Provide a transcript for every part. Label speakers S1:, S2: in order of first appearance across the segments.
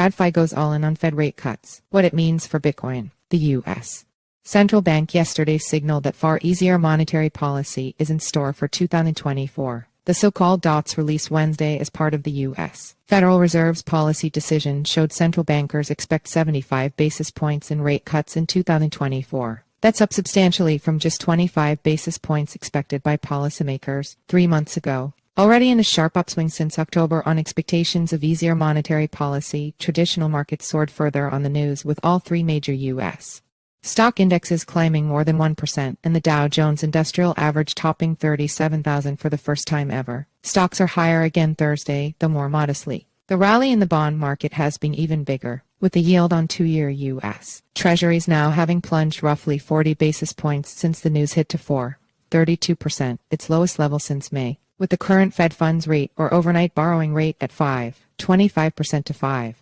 S1: TradFi goes all in on Fed rate cuts. What it means for Bitcoin. The U.S. Central Bank yesterday signaled that far easier monetary policy is in store for 2024. The so-called DOTS released Wednesday as part of the U.S. Federal Reserve's policy decision showed central bankers expect 75 basis points in rate cuts in 2024. That's up substantially from just 25 basis points expected by policymakers 3 months ago. Already in a sharp upswing since October on expectations of easier monetary policy, traditional markets soared further on the news with all three major U.S. stock indexes climbing more than 1% and the Dow Jones Industrial Average topping 37,000 for the first time ever. Stocks are higher again Thursday, though more modestly. The rally in the bond market has been even bigger, with the yield on 2-year U.S. Treasuries now having plunged roughly 40 basis points since the news hit to 4.32%, its lowest level since May. With the current Fed funds rate or overnight borrowing rate at 5.25% to 5%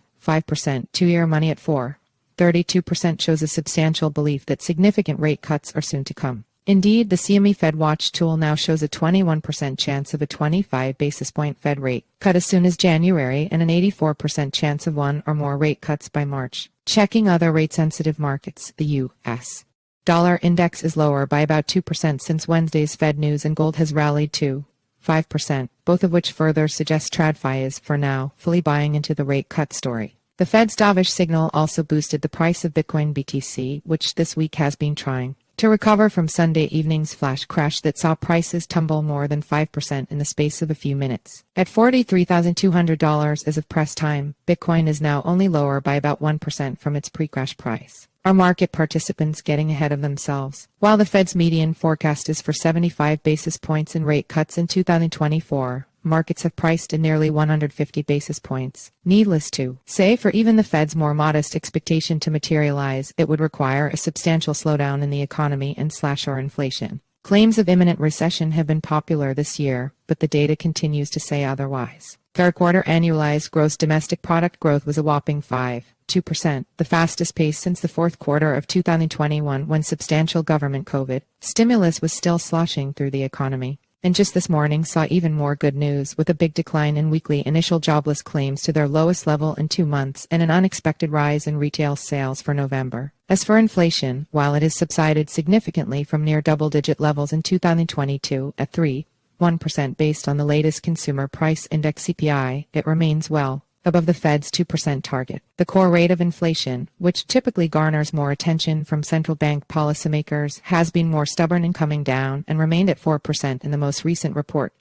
S1: 2-year money at 4.32% shows a substantial belief that significant rate cuts are soon to come. Indeed, the CME Fed Watch tool now shows a 21% chance of a 25 basis point Fed rate cut as soon as January and an 84% chance of one or more rate cuts by March. Checking other rate-sensitive markets, the U.S. dollar index is lower by about 2% since Wednesday's Fed news and gold has rallied to 5%, both of which further suggest TradFi is, for now, fully buying into the rate cut story. The Fed's dovish signal also boosted the price of Bitcoin BTC, which this week has been trying to recover from Sunday evening's flash crash that saw prices tumble more than 5% in the space of a few minutes. At $43,200 as of press time, Bitcoin is now only lower by about 1% from its pre-crash price. Are market participants getting ahead of themselves? While the Fed's median forecast is for 75 basis points in rate cuts in 2024, markets have priced in nearly 150 basis points. Needless to say, for even the Fed's more modest expectation to materialize, it would require a substantial slowdown in the economy and or inflation. Claims of imminent recession have been popular this year, but the data continues to say otherwise. Third quarter annualized gross domestic product growth was a whopping 5.2%, the fastest pace since the fourth quarter of 2021 when substantial government COVID stimulus was still sloshing through the economy. And just this morning saw even more good news, with a big decline in weekly initial jobless claims to their lowest level in 2 months and an unexpected rise in retail sales for November. As for inflation, while it has subsided significantly from near double-digit levels in 2022 at 3.1% based on the latest Consumer Price Index CPI, it remains well above the Fed's 2% target. The core rate of inflation, which typically garners more attention from central bank policymakers, has been more stubborn in coming down and remained at 4% in the most recent report,